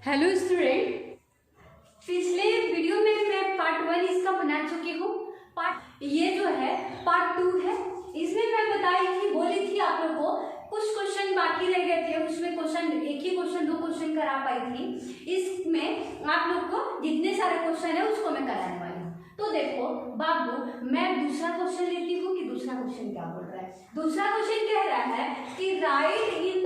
Hello student, पिछले video में मैं पार्ट 1 इसका बना चुकी हूँ। ये जो है पार्ट 2 है। इसमें मैं बताई थी, बोली थी आप लोगों को कुछ क्वेश्चन बाकी रह गए थे, उसमें क्वेश्चन एक ही क्वेश्चन 2 क्वेश्चन करा पाई थी। इसमें आप लोग को जितने सारे क्वेश्चन है उसको मैं कराने वाली हूँ। तो देखो बाबू, मैं दूसरा क्वेश्चन लेती हूँ कि दूसरा क्वेश्चन क्या बोल रहा है। दूसरा क्वेश्चन कह रहा है कि right in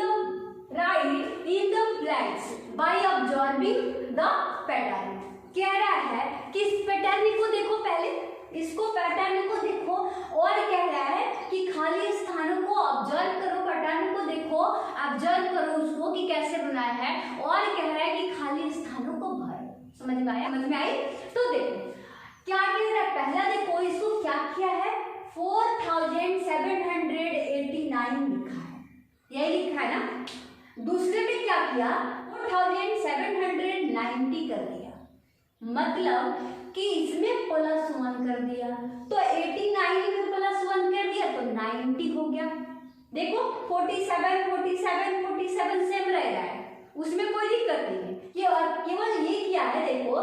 the blanks by observing the pattern. कह रहा है कि इस पैटर्न को देखो, पहले इसको पैटर्न को देखो और कह रहा है कि खाली स्थानों को ऑब्जर्व करो, पैटर्न को देखो, ऑब्जर्व करो उसको कि कैसे बनाया है, और कह रहा है कि खाली स्थानों को भरो। समझ में आया? समझ में आई? तो देखो क्या कह रहा है। पहला देखो, इसको क्या किया है, 4789 लिखा है, यही लिखा है ना। दूसरे में क्या किया, 4790 कर दिया, मतलब कि इसमें +1 कर दिया। तो 89 में +1 कर दिया तो 90 हो गया। देखो 47 सेम रह रहा है, उसमें कोई दिक्कत नहीं है। केवल ये किया है, देखो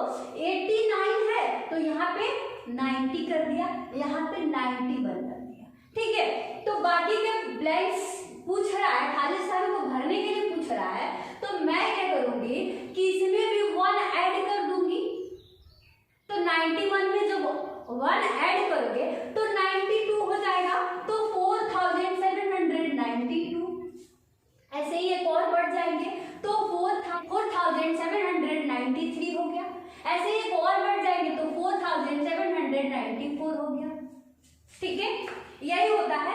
89 है तो यहाँ पे 90 कर दिया, यहाँ पे 90 बंद कर दिया। ठीक है, तो बाकी के ब्लैंक्स पूछ रहा है, खाली स्थान को भरने के लिए पूछ रहा है, तो मैं क्या करूंगी कि इसमें भी 1 ऐड कर दूंगी। तो 91 में जब 1 ऐड करोगे तो 92 हो जाएगा, तो 4792। ऐसे ही एक और बढ़ जाएंगे तो 4793 हो गया। ऐसे ही एक और बढ़ जाएंगे तो 4794 हो गया। ठीक है, यही होता है।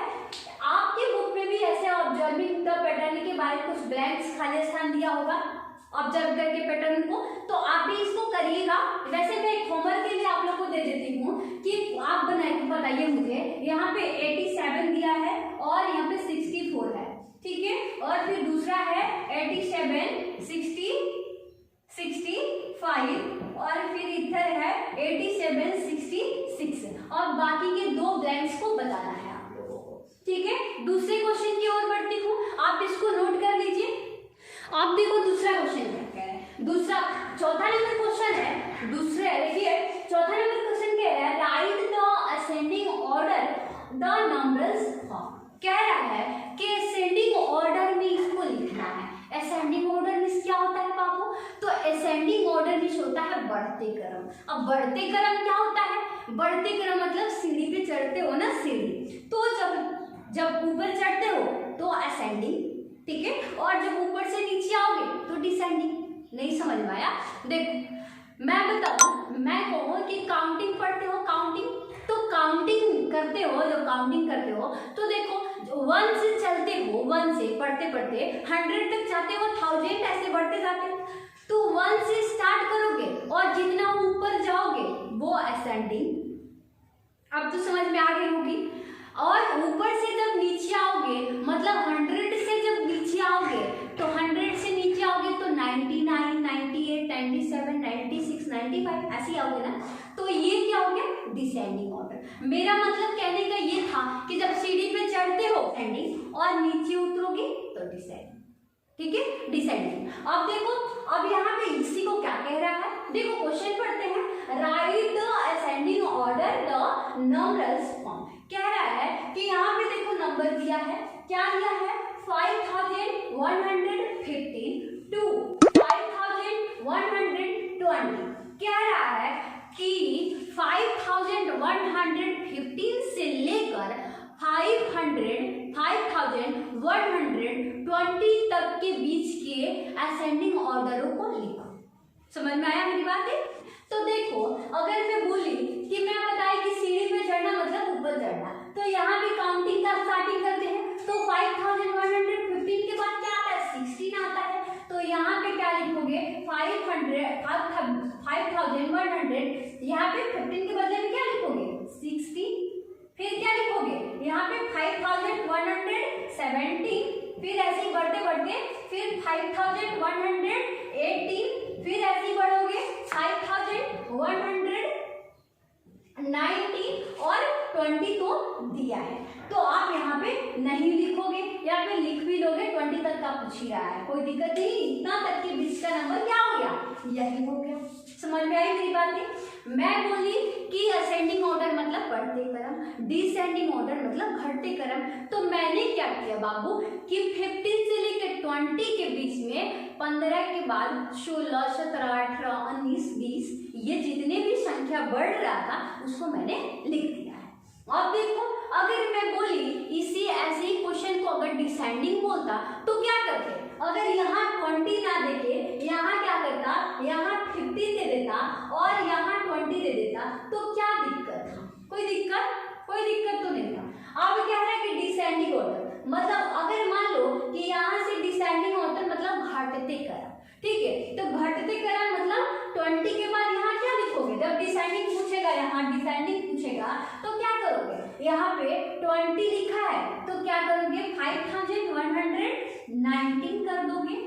आपके बुक में भी ऐसे ऑब्जर्विंग द पैटर्न के बारे में कुछ ब्लैंक्स खाली स्थान दिया होगा, ऑब्जर्व करके पैटर्न को, तो आप भी इसको करिएगा। वैसे मैं एक होमवर्क के लिए आप लोग को दे देती हूँ कि आप बताइए मुझे, यहाँ पे 87 दिया है और यहाँ पे 64 है। ठीक है, और फिर दूसरा है 87, 60, 65 और फिर इधर है 87, 66 और बाकी के 2 ब्लैंक्स को बताना है आप लोगों को। ठीक है, दूसरे क्वेश्चन की ओर बढ़ती हूँ, आप इसको नोट कर लीजिए। आप देखो दूसरा क्वेश्चन क्या कह रहा है। चौथा नंबर क्वेश्चन है, दूसरे देखिए चौथा नंबर क्वेश्चन कह रहा है right the ascending order the numbers form. कह रहा है कि असेंडिंग ऑर्डर में इसको लिखना है। असेंडिंग ऑर्डर में क्या होता है बाबू, तो असेंडिंग ऑर्डर में होता है बढ़ते क्रम। अब बढ़ते क्रम क्या होता है, बढ़ते क्रम मतलब सीढ़ी पे चढ़ते हो ना, सीढ़ी, तो जब ऊपर चढ़ते हो तो असेंडिंग, ठीक है, और जब ऊपर से नीचे आओगे तो डिसेंडिंग। नहीं समझ में आया? देखो मैं बताऊं, मैं कहूँ कि काउंटिंग पढ़ते हो, काउंटिंग, तो काउंटिंग करते हो, जब काउंटिंग करते हो तो देखो 1 से चलते हो, 1 से पढ़ते पढ़ते 100 तक जाते हो, 1000 ऐसे बढ़ते जाते हो। तो 1 से स्टार्ट करोगे और जितना ऊपर जाओगे वो असेंडिंग। अब तो समझ में आ गई होगी। और ऊपर से जब नीचे आओगे, मतलब 100 से जब नीचे आओगे तो 100 से नीचे आओगे तो 99, 98, 97, 96, 95 ऐसे आओगे ना, तो ये क्या हो गया, डिसेंडिंग ऑर्डर। मेरा मतलब कहने का ये था कि जब सीढ़ी पे चढ़ते हो असेंडिंग और नीचे उतरोगे तो डिसेंडिंग। ठीक है, डिसेंडिंग। अब देखो, अब यहाँ पे इसी को क्या कह रहा है, देखो क्वेश्चन पढ़ते हैं, right the ascending order the numbers form. कह रहा है कि यहाँ पे देखो नंबर दिया है, क्या दिया है, 5115 टू 5120। कह रहा है कि 5115 से लेकर 5120 तक के बीच के असेंडिंग ऑर्डरों को लिखो। समझ में आया मेरी बात है? तो देखो अगर मैं बोली कि मैं बताई कि सीढ़ी पे चढ़ना मतलब ऊपर चढ़ना, तो यहाँ भी काउंटिंग का स्टार्टिंग करते हैं, तो 5115 के बाद क्या आता है, 16 आता है। तो यहाँ पे क्या लिखोगे, 5100, यहाँ पे 15 के बदले में क्या लिखोगे, 60। फिर क्या लिखोगे, यहाँ पे 5170, फिर ऐसे ही बढ़ते बढ़ते फिर 5118, फिर ऐसे ही बढ़ोगे 5190 और 20 तो दिया है। तो आप यहाँ पे नहीं लिखोगे, यहाँ पे लिख भी लोगे, 20 तक का पूछ ही रहा है, कोई दिक्कत नहीं। इतना तक के बीच का नंबर क्या हो गया, यही हो गया। समझ में आई मेरी बातें? मैं बोली कि असेंडिंग ऑर्डर मतलब बढ़ते क्रम, डिसेंडिंग ऑर्डर मतलब घटते क्रम। तो मैंने क्या किया बाबू कि 15 से लेकर 20 के बीच में 15 के बाद 16, 17, 18, 19, 20 ये जितने भी संख्या बढ़ रहा था उसको मैंने लिख दिया है। अब देखो अगर मैं बोली इसी ऐसे ही क्वेश्चन को अगर डिसेंडिंग बोलता तो क्या करते, अगर यहाँ 20 ना देके यहाँ क्या करता, यहाँ 15 दे देता और यहाँ 20 दे देता तो क्या दिक्कत था? कोई दिक्कत तो नहीं था। अब क्या है कि डिसेंडिंग ऑर्डर मतलब अगर मान लो कि यहाँ से डिसेंडिंग ऑर्डर मतलब घटते क्रम, ठीक है, तो घटते क्रम मतलब 20 के बाद यहाँ क्या लिखोगे? जब डिसेंडिंग पूछेगा, यहाँ डिसेंडिंग पूछेगा तो क्या करोगे? यहाँ पे 20 लिखा है तो क्या करोगे? 5119 कर दोगे।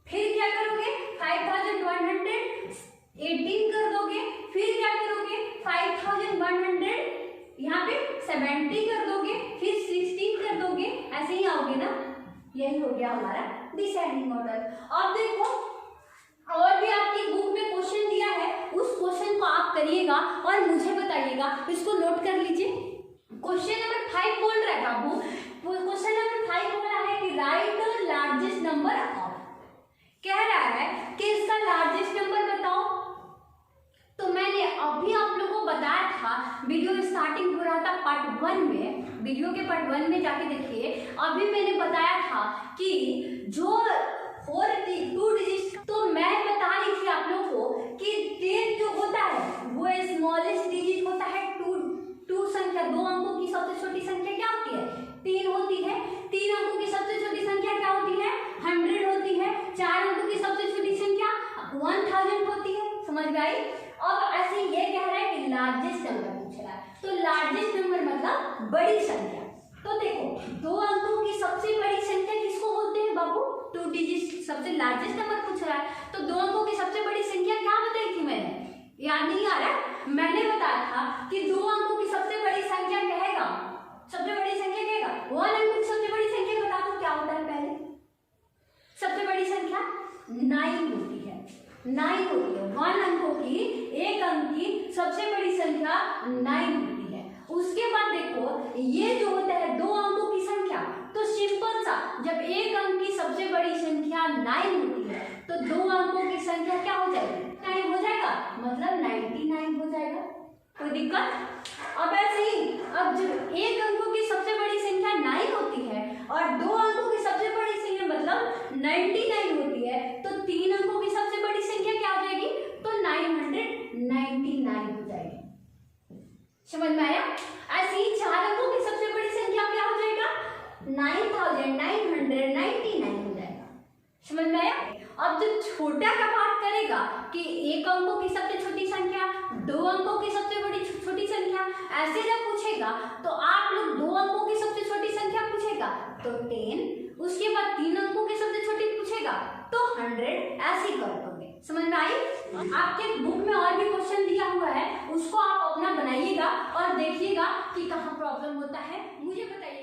फिर क्या करोगे? 5118 कर दोगे। फिर क्या करोगे? 5100 यहाँ पे 70 कर दोगे। फिर 16 कर दोगे। ऐसे ही आओगे ना, यही हो गया हमारा डिसेंडिंग ऑर्डर। अब देखो और भी आपकी बुक में क्वेश्चन दिया है, उस क्वेश्चन को आप करिएगा और मुझे बताइएगा। इसको नोट कर लीजिए। क्वेश्चन नंबर 5 बोल रहा है बाबू, क्वेश्चन नंबर 5 बोल रहा है कि right the largest number of, कह रहा है कि इसका लार्जेस्ट नंबर बताओ। तो मैंने अभी आप लोगों को बताया था, वीडियो स्टार्टिंग हो रहा था पार्ट 1 में, वीडियो के पार्ट 1 में जाके देखिए। अभी मैंने बताया था कि जो 2 डिजिट, तो मैं बता रही थी आप लोगों को कि 10 जो होता है वो स्मॉलेस्ट डिजिट होता है। 2 संख्या, 2 अंकों की सबसे छोटी संख्या क्या होती है? 3 होती है। 3 अंकों की सबसे छोटी संख्या क्या होती है? 100 होती है। 4 अंकों की सबसे छोटी संख्या 1000 होती है। समझ में आई? अब ऐसे ये कह रहा है कि लार्जेस्ट नंबर पूछ रहा है, तो लार्जेस्ट नंबर मतलब बड़ी संख्या। तो देखो 2 अंकों की सबसे बड़ी संख्या किसको बोलते हैं बाबू? 2 डिजिट सबसे लार्जेस्ट नंबर पूछ रहा है, तो 2 अंकों की सबसे बड़ी संख्या क्या बताई थी मैंने? याद नहीं आ रहा? मैंने बताया था कि 2 अंकों की सबसे बड़ी संख्या कहेगा, सबसे बड़ी संख्या कहेगा 1 अंकों की सबसे बड़ी संख्या बता दो क्या होता है? पहले सबसे बड़ी संख्या 9 होती है। 9 होती है। 1 अंकों की, 1 अंक की सबसे बड़ी संख्या 9 होती है। उसके बाद देखो ये जो होता है 2 अंकों की संख्या, तो सिंपल सा, जब 1 अंक की सबसे बड़ी संख्या 9 होती है तो 2 अंकों की संख्या क्या हो जाएगी? 9 हो जाएगा, मतलब 99 हो जाएगा। कोई दिक्कत? अब ऐसे ही, अब जब 1 अंकों की सबसे बड़ी संख्या 9 होती है और 2 अंकों की सबसे बड़ी संख्या मतलब 99 होती है, तो 3 अंकों की सबसे बड़ी संख्या क्या हो जाएगी? तो 999 हो जाएगी। समझ में आया? ऐसे ही 4 अंकों की सबसे बड़ी संख्या क्या हो जाएगा? 9999 हो जाएगा। समझ में आया? अब जब छोटा का बात करेगा कि 1 अंकों की सबसे छोटी संख्या, 2 अंकों की सबसे बड़ी छोटी संख्या, ऐसे जब पूछेगा तो आप लोग 2 अंकों की सबसे छोटी संख्या पूछेगा तो 10, उसके बाद 3 अंकों की सबसे छोटी पूछेगा तो 100, ऐसे ही कर दोगे। समझ में आई? आपके बुक में और भी क्वेश्चन दिया हुआ है, उसको आप अपना बनाइएगा और देखिएगा कि कहाँ प्रॉब्लम होता है, मुझे बताइए।